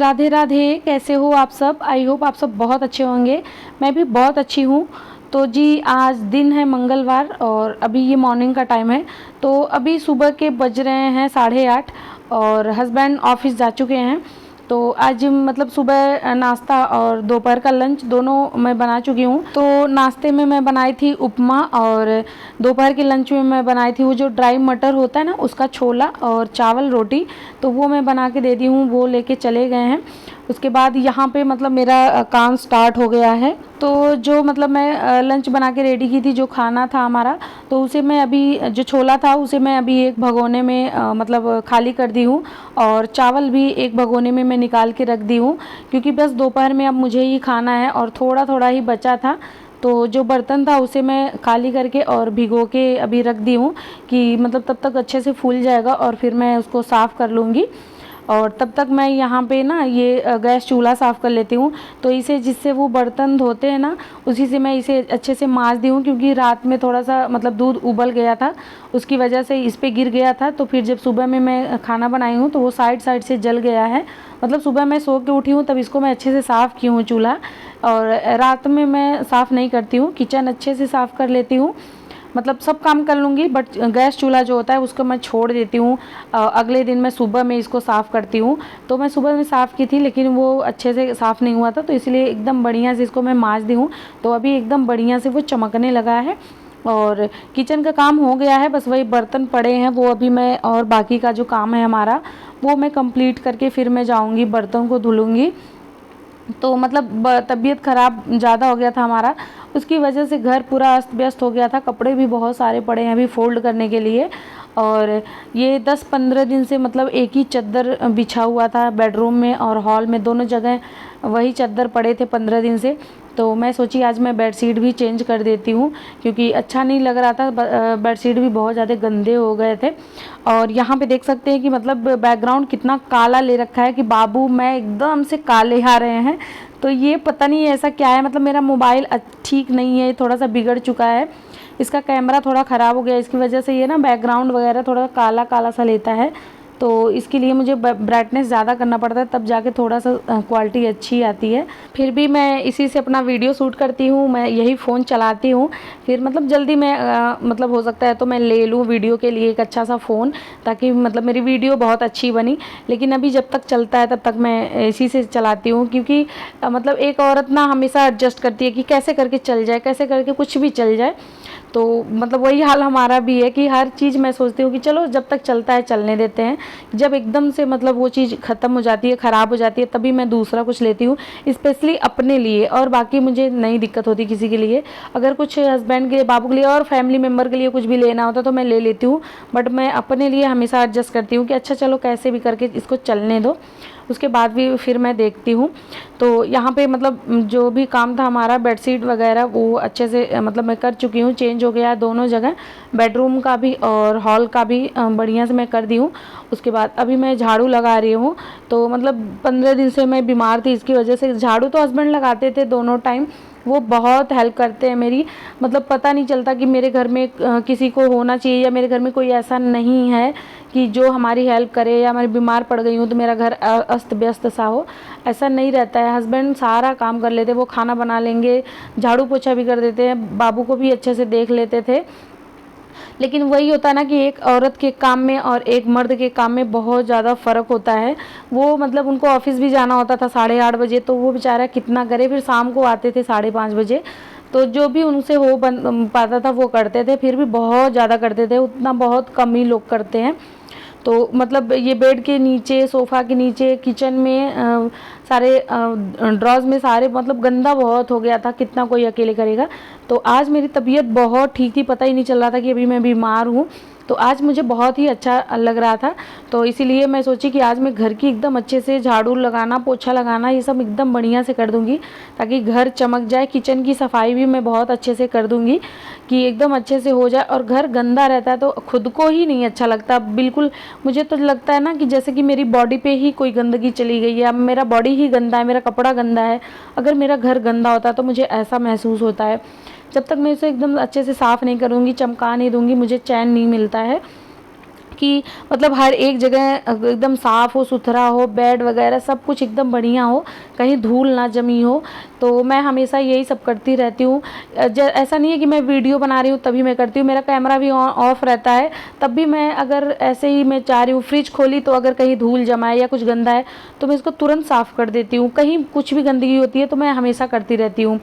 राधे राधे। कैसे हो आप सब? आई होप आप सब बहुत अच्छे होंगे। मैं भी बहुत अच्छी हूँ। तो जी आज दिन है मंगलवार और अभी ये मॉर्निंग का टाइम है। तो अभी सुबह के बज रहे हैं 8:30 और हस्बैंड ऑफिस जा चुके हैं। तो आज मतलब सुबह नाश्ता और दोपहर का लंच दोनों मैं बना चुकी हूँ। तो नाश्ते में मैं बनाई थी उपमा और दोपहर के लंच में मैं बनाई थी वो जो ड्राई मटर होता है ना, उसका छोला और चावल रोटी। तो वो मैं बना के दे दी हूँ, वो लेके चले गए हैं। उसके बाद यहाँ पे मतलब मेरा काम स्टार्ट हो गया है। तो जो मतलब मैं लंच बना के रेडी की थी, जो खाना था हमारा, तो उसे मैं अभी जो छोला था उसे मैं अभी एक भगोने में मतलब खाली कर दी हूँ और चावल भी एक भगोने में मैं निकाल के रख दी हूँ, क्योंकि बस दोपहर में अब मुझे ही खाना है और थोड़ा थोड़ा ही बचा था। तो जो बर्तन था उसे मैं खाली करके और भिगो के अभी रख दी हूँ कि मतलब तब तक अच्छे से फूल जाएगा और फिर मैं उसको साफ़ कर लूँगी। और तब तक मैं यहाँ पे ना ये गैस चूल्हा साफ़ कर लेती हूँ। तो इसे जिससे वो बर्तन धोते हैं ना, उसी से मैं इसे अच्छे से मांज दी हूँ, क्योंकि रात में थोड़ा सा मतलब दूध उबल गया था, उसकी वजह से इस पे गिर गया था। तो फिर जब सुबह में मैं खाना बनाई हूँ तो वो साइड साइड से जल गया है। मतलब सुबह मैं सो के उठी हूँ तब इसको मैं अच्छे से साफ़ की हूँ चूल्हा। और रात में मैं साफ़ नहीं करती हूँ, किचन अच्छे से साफ़ कर लेती हूँ, मतलब सब काम कर लूँगी, बट गैस चूल्हा जो होता है उसको मैं छोड़ देती हूँ। अगले दिन मैं सुबह में इसको साफ़ करती हूँ। तो मैं सुबह में साफ़ की थी लेकिन वो अच्छे से साफ़ नहीं हुआ था, तो इसलिए एकदम बढ़िया से इसको मैं मांज दी हूँ। तो अभी एकदम बढ़िया से वो चमकने लगा है और किचन का काम हो गया है। बस वही बर्तन पड़े हैं, वो अभी मैं और बाकी का जो काम है हमारा वो मैं कंप्लीट करके फिर मैं जाऊँगी बर्तन को धुलूँगी। तो मतलब तबीयत ख़राब ज़्यादा हो गया था हमारा, उसकी वजह से घर पूरा अस्त व्यस्त हो गया था। कपड़े भी बहुत सारे पड़े हैं अभी फ़ोल्ड करने के लिए। और ये 10-15 दिन से मतलब एक ही चद्दर बिछा हुआ था बेडरूम में और हॉल में, दोनों जगह वही चद्दर पड़े थे 15 दिन से। तो मैं सोची आज मैं बेडशीट भी चेंज कर देती हूँ, क्योंकि अच्छा नहीं लग रहा था, बेडशीट भी बहुत ज़्यादा गंदे हो गए थे। और यहाँ पे देख सकते हैं कि मतलब बैकग्राउंड कितना काला ले रखा है कि बाबू मैं एकदम से काले आ रहे हैं। तो ये पता नहीं ऐसा क्या है, मतलब मेरा मोबाइल ठीक नहीं है, थोड़ा सा बिगड़ चुका है, इसका कैमरा थोड़ा ख़राब हो गया, इसकी वजह से ये ना बैकग्राउंड वगैरह थोड़ा काला काला सा लेता है। तो इसके लिए मुझे ब्राइटनेस ज़्यादा करना पड़ता है, तब जाके थोड़ा सा क्वालिटी अच्छी आती है। फिर भी मैं इसी से अपना वीडियो शूट करती हूँ, मैं यही फ़ोन चलाती हूँ। फिर मतलब जल्दी मैं मतलब हो सकता है तो मैं ले लूँ वीडियो के लिए एक अच्छा सा फ़ोन, ताकि मतलब मेरी वीडियो बहुत अच्छी बनी। लेकिन अभी जब तक चलता है तब तक मैं इसी से चलाती हूँ, क्योंकि मतलब एक औरत ना हमेशा एडजस्ट करती है कि कैसे करके चल जाए, कैसे करके कुछ भी चल जाए। तो मतलब वही हाल हमारा भी है कि हर चीज़ मैं सोचती हूँ कि चलो जब तक चलता है चलने देते हैं। जब एकदम से मतलब वो चीज़ ख़त्म हो जाती है, ख़राब हो जाती है, तभी मैं दूसरा कुछ लेती हूँ, स्पेशली अपने लिए। और बाकी मुझे नहीं दिक्कत होती किसी के लिए, अगर कुछ हस्बैंड के लिए, बाबू के लिए और फैमिली मेम्बर के लिए कुछ भी लेना होता तो मैं ले लेती हूँ। बट मैं अपने लिए हमेशा एडजस्ट करती हूँ कि अच्छा चलो कैसे भी करके इसको चलने दो, उसके बाद भी फिर मैं देखती हूँ। तो यहाँ पे मतलब जो भी काम था हमारा बेडशीट वगैरह वो अच्छे से मतलब मैं कर चुकी हूँ, चेंज हो गया है दोनों जगह, बेडरूम का भी और हॉल का भी बढ़िया से मैं कर दी हूँ। उसके बाद अभी मैं झाड़ू लगा रही हूँ। तो मतलब 15 दिन से मैं बीमार थी, इसकी वजह से झाड़ू तो हस्बैंड लगाते थे दोनों टाइम, वो बहुत हेल्प करते हैं मेरी। मतलब पता नहीं चलता कि मेरे घर में किसी को होना चाहिए या मेरे घर में कोई ऐसा नहीं है कि जो हमारी हेल्प करे, या मैं बीमार पड़ गई हूँ तो मेरा घर अस्त व्यस्त सा हो, ऐसा नहीं रहता है। हस्बैंड सारा काम कर लेते, वो खाना बना लेंगे, झाड़ू पोछा भी कर देते हैं, बाबू को भी अच्छे से देख लेते थे। लेकिन वही होता है ना कि एक औरत के काम में और एक मर्द के काम में बहुत ज़्यादा फ़र्क होता है। वो मतलब उनको ऑफिस भी जाना होता था 8:30 बजे, तो वो बेचारा कितना करे, फिर शाम को आते थे 5:30 बजे। तो जो भी उनसे हो बन पाता था वो करते थे, फिर भी बहुत ज़्यादा करते थे, उतना बहुत कम ही लोग करते हैं। तो मतलब ये बेड के नीचे, सोफ़ा के नीचे, किचन में सारे ड्रॉज में सारे मतलब गंदा बहुत हो गया था, कितना कोई अकेले करेगा। तो आज मेरी तबीयत बहुत ठीक थी, पता ही नहीं चल रहा था कि अभी मैं बीमार हूँ। तो आज मुझे बहुत ही अच्छा लग रहा था, तो इसीलिए मैं सोची कि आज मैं घर की एकदम अच्छे से झाड़ू लगाना, पोछा लगाना, ये सब एकदम बढ़िया से कर दूँगी, ताकि घर चमक जाए। किचन की सफाई भी मैं बहुत अच्छे से कर दूँगी कि एकदम अच्छे से हो जाए। और घर गंदा रहता है तो खुद को ही नहीं अच्छा लगता बिल्कुल। मुझे तो लगता है ना कि जैसे कि मेरी बॉडी पे ही कोई गंदगी चली गई है, अब मेरा बॉडी ही गंदा है, मेरा कपड़ा गंदा है, अगर मेरा घर गंदा होता तो मुझे ऐसा महसूस होता है। जब तक मैं इसे एकदम अच्छे से साफ़ नहीं करूँगी, चमका नहीं दूँगी, मुझे चैन नहीं मिलता है कि मतलब हर एक जगह एकदम साफ़ हो, सुथरा हो, बेड वगैरह सब कुछ एकदम बढ़िया हो, कहीं धूल ना जमी हो। तो मैं हमेशा यही सब करती रहती हूँ। ऐसा नहीं है कि मैं वीडियो बना रही हूँ तभी मैं करती हूँ, मेरा कैमरा भी ऑफ रहता है, तब भी मैं अगर ऐसे ही मैं चाह रही हूँ, फ्रिज खोली तो अगर कहीं धूल जमा है या कुछ गंदा है तो मैं इसको तुरंत साफ़ कर देती हूँ। कहीं कुछ भी गंदगी होती है तो मैं हमेशा करती रहती हूँ।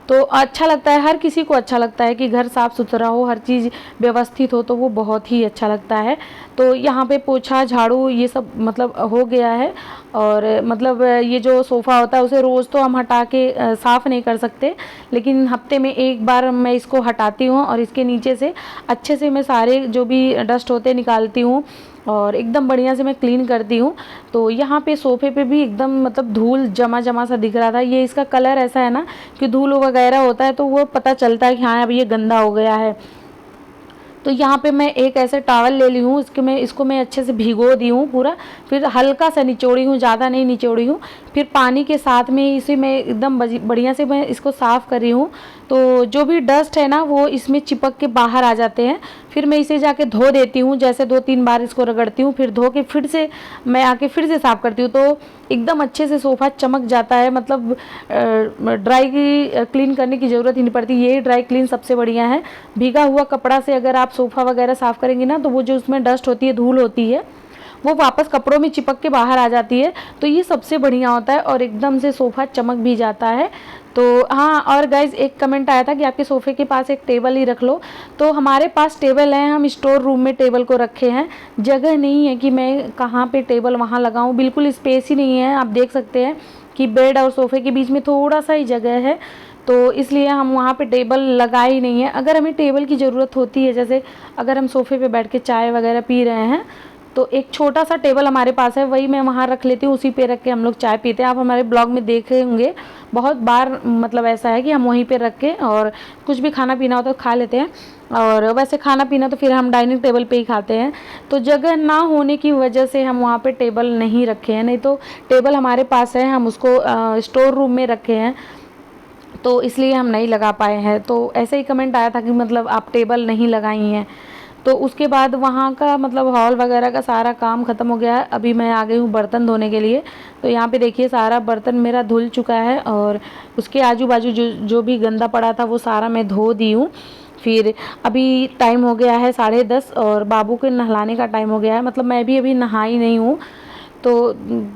तो अच्छा लगता है, हर किसी को अच्छा लगता है कि घर साफ़ सुथरा हो, हर चीज़ व्यवस्थित हो, तो वो बहुत ही अच्छा लगता है। तो यहाँ पे पोछा झाड़ू ये सब मतलब हो गया है। और मतलब ये जो सोफ़ा होता है उसे रोज़ तो हम हटा के साफ़ नहीं कर सकते, लेकिन हफ्ते में एक बार मैं इसको हटाती हूँ और इसके नीचे से अच्छे से मैं सारे जो भी डस्ट होते निकालती हूँ और एकदम बढ़िया से मैं क्लीन करती हूँ। तो यहाँ पे सोफ़े पे भी एकदम मतलब धूल जमा जमा सा दिख रहा था। ये इसका कलर ऐसा है ना कि धूल वगैरह होता है तो वो पता चलता है कि हाँ अब ये गंदा हो गया है। तो यहाँ पे मैं एक ऐसे टॉवल ले ली हूँ, इसको मैं अच्छे से भिगो दी हूँ पूरा, फिर हल्का सा निचोड़ी हूँ, ज़्यादा नहीं निचोड़ी हूँ। फिर पानी के साथ में इसे मैं एकदम बढ़िया से मैं इसको साफ़ कर रही हूँ। तो जो भी डस्ट है ना वो इसमें चिपक के बाहर आ जाते हैं। फिर मैं इसे जाके धो देती हूँ, जैसे 2-3 बार इसको रगड़ती हूँ, फिर धो के फिर से मैं आके फिर से साफ़ करती हूँ। तो एकदम अच्छे से सोफ़ा चमक जाता है, मतलब ड्राई क्लीन करने की ज़रूरत ही नहीं पड़ती। ये ड्राई क्लीन सबसे बढ़िया है। भीगा हुआ कपड़ा से अगर आप सोफ़ा वगैरह साफ़ करेंगे ना तो वो जो उसमें डस्ट होती है, धूल होती है, वो वापस कपड़ों में चिपक के बाहर आ जाती है। तो ये सबसे बढ़िया होता है और एकदम से सोफ़ा चमक भी जाता है। तो हाँ, और गाइज़ एक कमेंट आया था कि आपके सोफ़े के पास एक टेबल ही रख लो। तो हमारे पास टेबल है, हम स्टोर रूम में टेबल को रखे हैं। जगह नहीं है कि मैं कहाँ पे टेबल वहाँ लगाऊँ, बिल्कुल स्पेस ही नहीं है। आप देख सकते हैं कि बेड और सोफ़े के बीच में थोड़ा सा ही जगह है, तो इसलिए हम वहाँ पे टेबल लगाए ही नहीं है। अगर हमें टेबल की ज़रूरत होती है, जैसे अगर हम सोफ़े पे बैठ के चाय वगैरह पी रहे हैं, तो एक छोटा सा टेबल हमारे पास है, वही मैं वहाँ रख लेती हूँ, उसी पे रख के हम लोग चाय पीते हैं। आप हमारे ब्लॉग में देखे होंगे बहुत बार, मतलब ऐसा है कि हम वहीं पे रख के और कुछ भी खाना पीना होता है तो खा लेते हैं। और वैसे खाना पीना तो फिर हम डाइनिंग टेबल पे ही खाते हैं। तो जगह ना होने की वजह से हम वहाँ पे टेबल नहीं रखे हैं, नहीं तो टेबल हमारे पास है, हम उसको स्टोर रूम में रखे हैं, तो इसलिए हम नहीं लगा पाए हैं। तो ऐसे ही कमेंट आया था कि मतलब आप टेबल नहीं लगाई हैं। तो उसके बाद वहाँ का मतलब हॉल वगैरह का सारा काम ख़त्म हो गया है। अभी मैं आ गई हूँ बर्तन धोने के लिए। तो यहाँ पे देखिए सारा बर्तन मेरा धुल चुका है और उसके आजू बाजू जो भी गंदा पड़ा था वो सारा मैं धो दी हूँ। फिर अभी टाइम हो गया है 10:30 और बाबू के नहलाने का टाइम हो गया है। मतलब मैं भी अभी नहाई नहीं हूँ, तो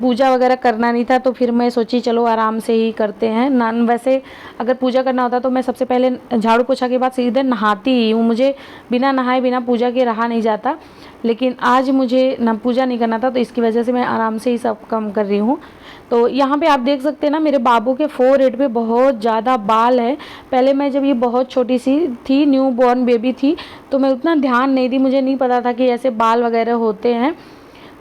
पूजा वगैरह करना नहीं था, तो फिर मैं सोची चलो आराम से ही करते हैं ना। वैसे अगर पूजा करना होता तो मैं सबसे पहले झाड़ू पोछा के बाद सीधे नहाती ही हूँ, मुझे बिना नहाए बिना पूजा के रहा नहीं जाता। लेकिन आज मुझे ना पूजा नहीं करना था, तो इसकी वजह से मैं आराम से ही सब काम कर रही हूँ। तो यहाँ पे आप देख सकते हैं ना, मेरे बाबू के फोरहेड पे बहुत ज़्यादा बाल है। पहले मैं जब ये बहुत छोटी सी थी, न्यू बॉर्न बेबी थी, तो मैं उतना ध्यान नहीं दी, मुझे नहीं पता था कि ऐसे बाल वगैरह होते हैं।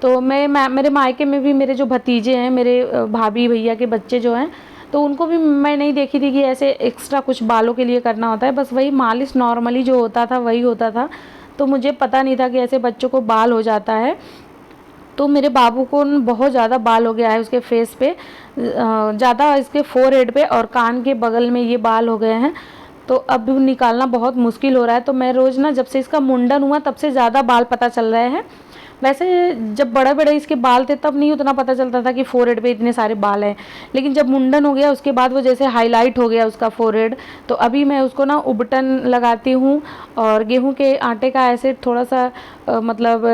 तो मेरे मायके में भी मेरे जो भतीजे हैं, मेरे भाभी भैया के बच्चे जो हैं, तो उनको भी मैं नहीं देखी थी कि ऐसे एक्स्ट्रा कुछ बालों के लिए करना होता है। बस वही मालिश नॉर्मली जो होता था वही होता था, तो मुझे पता नहीं था कि ऐसे बच्चों को बाल हो जाता है। तो मेरे बाबू को बहुत ज़्यादा बाल हो गया है उसके फेस पे, ज़्यादा इसके फोरहेड पे और कान के बगल में ये बाल हो गए हैं। तो अब निकालना बहुत मुश्किल हो रहा है। तो मैं रोज़ ना, जब से इसका मुंडन हुआ तब से ज़्यादा बाल पता चल रहे हैं। वैसे जब बड़े बड़े इसके बाल थे तब नहीं उतना पता चलता था कि फोरहेड पे इतने सारे बाल हैं, लेकिन जब मुंडन हो गया उसके बाद वो जैसे हाईलाइट हो गया उसका फोरहेड। तो अभी मैं उसको ना उबटन लगाती हूँ और गेहूं के आटे का ऐसे थोड़ा सा मतलब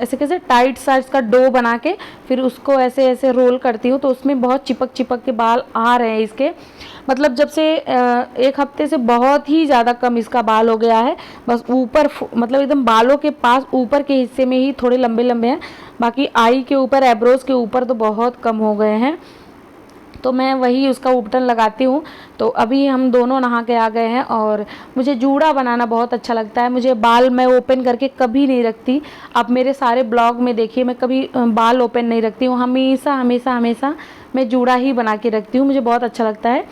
ऐसे कैसे टाइट सा इसका डो बना के फिर उसको ऐसे ऐसे रोल करती हूँ, तो उसमें बहुत चिपक चिपक के बाल आ रहे हैं इसके। मतलब जब से 1 हफ्ते से बहुत ही ज़्यादा कम इसका बाल हो गया है। बस ऊपर मतलब एकदम बालों के पास ऊपर के हिस्से में ही थोड़े लंबे लंबे हैं, बाकी आई के ऊपर, एब्रोज के ऊपर तो बहुत कम हो गए हैं। तो मैं वही उसका उपटन लगाती हूँ। तो अभी हम दोनों नहा के आ गए हैं और मुझे जूड़ा बनाना बहुत अच्छा लगता है। मुझे बाल मैं ओपन करके कभी नहीं रखती, आप मेरे सारे ब्लॉग में देखिए मैं कभी बाल ओपन नहीं रखती हूँ, हमेशा हमेशा हमेशा मैं जूड़ा ही बना के रखती हूँ। मुझे बहुत अच्छा लगता है,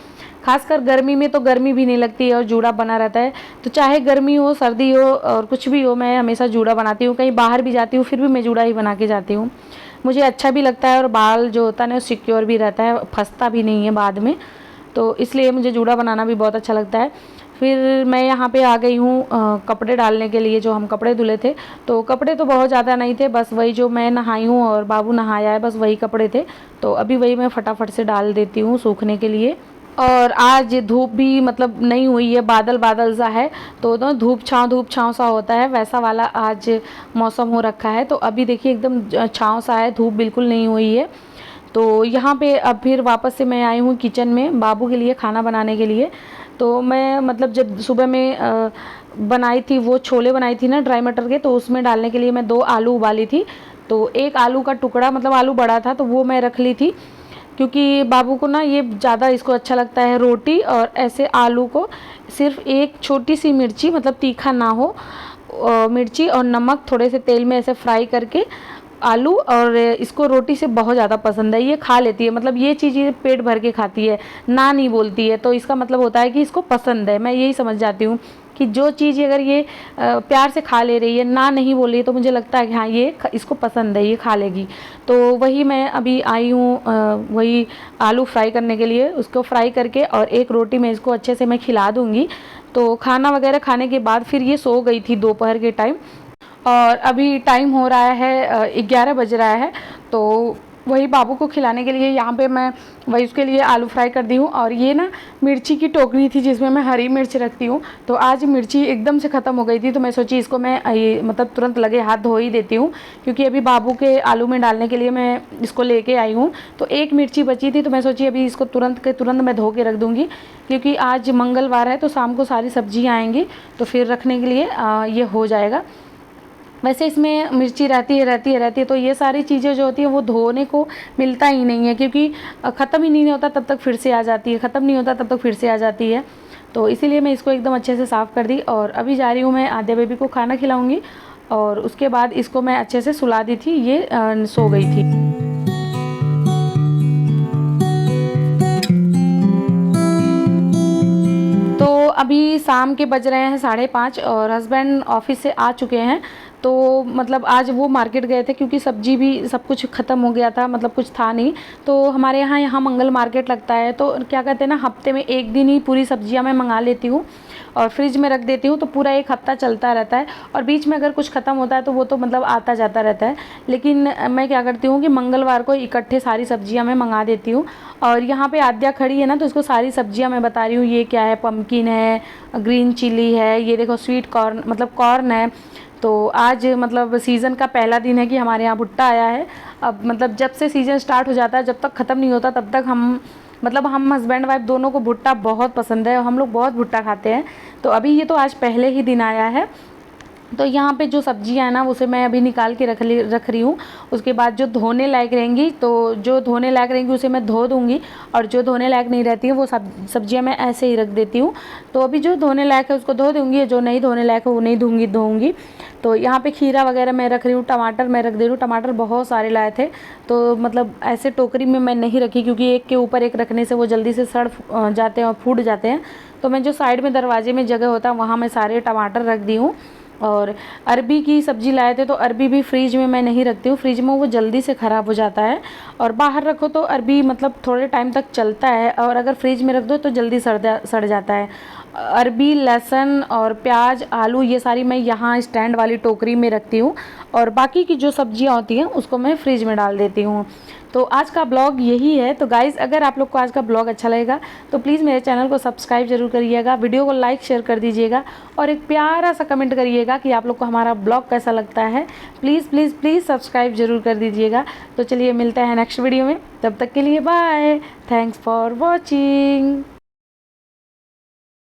खासकर गर्मी में तो गर्मी भी नहीं लगती है और जूड़ा बना रहता है। तो चाहे गर्मी हो, सर्दी हो और कुछ भी हो, मैं हमेशा जूड़ा बनाती हूँ। कहीं बाहर भी जाती हूँ फिर भी मैं जूड़ा ही बना के जाती हूँ। मुझे अच्छा भी लगता है और बाल जो होता है ना सिक्योर भी रहता है, फंसता भी नहीं है बाद में, तो इसलिए मुझे जूड़ा बनाना भी बहुत अच्छा लगता है। फिर मैं यहाँ पे आ गई हूँ कपड़े डालने के लिए, जो हम कपड़े धुले थे। तो कपड़े तो बहुत ज़्यादा नहीं थे, बस वही जो मैं नहाई हूँ और बाबू नहाया है, बस वही कपड़े थे। तो अभी वही मैं फटाफट से डाल देती हूँ सूखने के लिए। और आज धूप भी मतलब नहीं हुई है, बादल बादल सा है, तो ना धूप छाँव सा होता है, वैसा वाला आज मौसम हो रखा है। तो अभी देखिए एकदम छाँव सा है, धूप बिल्कुल नहीं हुई है। तो यहाँ पे अब फिर वापस से मैं आई हूँ किचन में बाबू के लिए खाना बनाने के लिए। तो मैं मतलब जब सुबह में बनाई थी वो छोले बनाई थी ना ड्राई मटर के, तो उसमें डालने के लिए मैं 2 आलू उबाली थी। तो एक आलू का टुकड़ा, मतलब आलू बड़ा था तो वो मैं रख ली थी, क्योंकि बाबू को ना ये ज़्यादा इसको अच्छा लगता है रोटी और ऐसे आलू को। सिर्फ एक छोटी सी मिर्ची, मतलब तीखा ना हो, मिर्ची और नमक थोड़े से तेल में ऐसे फ्राई करके आलू, और इसको रोटी से बहुत ज़्यादा पसंद है, ये खा लेती है। मतलब ये चीज़ ये पेट भर के खाती है, ना नहीं बोलती है, तो इसका मतलब होता है कि इसको पसंद है। मैं यही समझ जाती हूँ कि जो चीज़ अगर ये प्यार से खा ले रही है, ना नहीं बोल रही है, तो मुझे लगता है कि हाँ ये इसको पसंद है, ये खा लेगी। तो वही मैं अभी आई हूँ वही आलू फ्राई करने के लिए, उसको फ्राई करके और एक रोटी में इसको अच्छे से मैं खिला दूँगी। तो खाना वगैरह खाने के बाद फिर ये सो गई थी दोपहर के टाइम, और अभी टाइम हो रहा है 11 बज रहा है। तो वही बाबू को खिलाने के लिए यहाँ पे मैं वही उसके लिए आलू फ्राई कर दी हूँ। और ये ना मिर्ची की टोकरी थी जिसमें मैं हरी मिर्च रखती हूँ, तो आज मिर्ची एकदम से ख़त्म हो गई थी, तो मैं सोची इसको मैं ये मतलब तुरंत लगे हाथ धो ही देती हूँ, क्योंकि अभी बाबू के आलू में डालने के लिए मैं इसको लेके आई हूँ। तो एक मिर्ची बची थी, तो मैं सोची अभी इसको तुरंत के तुरंत मैं धो के रख दूँगी, क्योंकि आज मंगलवार है तो शाम को सारी सब्जियाँ आएँगी, तो फिर रखने के लिए ये हो जाएगा। वैसे इसमें मिर्ची रहती है, तो ये सारी चीज़ें जो होती हैं वो धोने को मिलता ही नहीं है, क्योंकि ख़त्म ही नहीं होता तब तक फिर से आ जाती है, ख़त्म नहीं होता तब तक फिर से आ जाती है। तो इसीलिए मैं इसको एकदम अच्छे से साफ़ कर दी, और अभी जा रही हूँ मैं आद्या बेबी को खाना खिलाऊँगी, और उसके बाद इसको मैं अच्छे से सुला दी थी, ये सो गई थी। तो अभी शाम के बज रहे हैं 5:30 और हस्बैंड ऑफिस से आ चुके हैं। तो मतलब आज वो मार्केट गए थे, क्योंकि सब्जी भी सब कुछ ख़त्म हो गया था, मतलब कुछ था नहीं। तो हमारे यहाँ मंगल मार्केट लगता है, तो क्या कहते हैं ना, हफ्ते में एक दिन ही पूरी सब्जियाँ मैं मंगा लेती हूँ और फ्रिज में रख देती हूँ, तो पूरा एक हफ्ता चलता रहता है। और बीच में अगर कुछ ख़त्म होता है तो वो तो मतलब आता जाता रहता है, लेकिन मैं क्या करती हूँ कि मंगलवार को इकट्ठे सारी सब्जियाँ मैं मंगा देती हूँ। और यहाँ पे आद्या खड़ी है ना, तो इसको सारी सब्जियाँ मैं बता रही हूँ, ये क्या है, पम्पकिन है, ग्रीन चिली है, ये देखो स्वीट कॉर्न, मतलब कॉर्न है। तो आज मतलब सीज़न का पहला दिन है कि हमारे यहाँ भुट्टा आया है। अब मतलब जब से सीज़न स्टार्ट हो जाता है, जब तक ख़त्म नहीं होता तब तक हम हस्बैंड वाइफ दोनों को भुट्टा बहुत पसंद है, और हम लोग बहुत भुट्टा खाते हैं। तो अभी ये तो आज पहले ही दिन आया है। तो यहाँ पे जो सब्जियाँ हैं ना, उसे मैं अभी निकाल के रख रही हूँ। उसके बाद जो धोने लायक रहेंगी, तो जो धोने लायक रहेंगी उसे मैं धो दूँगी, और जो धोने लायक नहीं रहती है वो सब्जियाँ मैं ऐसे ही रख देती हूँ। तो अभी जो धोने लायक है उसको धो दूँगी, जो नहीं धोने लायक है वो नहीं धोऊँगी। तो यहाँ पे खीरा वगैरह मैं रख रही हूँ, टमाटर मैं रख दे रही हूँ। टमाटर बहुत सारे लाए थे, तो मतलब ऐसे टोकरी में मैं नहीं रखी, क्योंकि एक के ऊपर एक रखने से वो जल्दी से सड़ जाते हैं और फूट जाते हैं। तो मैं जो साइड में दरवाजे में जगह होता है वहाँ मैं सारे टमाटर रख दी हूँ। और अरबी की सब्ज़ी लाए थे, तो अरबी भी फ्रिज में मैं नहीं रखती हूँ, फ्रिज में वो जल्दी से ख़राब हो जाता है। और बाहर रखो तो अरबी मतलब थोड़े टाइम तक चलता है, और अगर फ्रिज में रख दो तो जल्दी सड़ जाता है। अरबी, लहसुन और प्याज, आलू, ये सारी मैं यहाँ स्टैंड वाली टोकरी में रखती हूँ, और बाकी की जो सब्जियाँ होती हैं उसको मैं फ्रिज में डाल देती हूँ। तो आज का ब्लॉग यही है। तो गाइज़, अगर आप लोग को आज का ब्लॉग अच्छा लगेगा तो प्लीज़ मेरे चैनल को सब्सक्राइब जरूर करिएगा, वीडियो को लाइक शेयर कर दीजिएगा, और एक प्यारा सा कमेंट करिएगा कि आप लोग को हमारा ब्लॉग कैसा लगता है। प्लीज़ प्लीज़ प्लीज़ सब्सक्राइब जरूर कर दीजिएगा। तो चलिए मिलते हैं नेक्स्ट वीडियो में, तब तक के लिए बाय, थैंक्स फॉर वॉचिंग।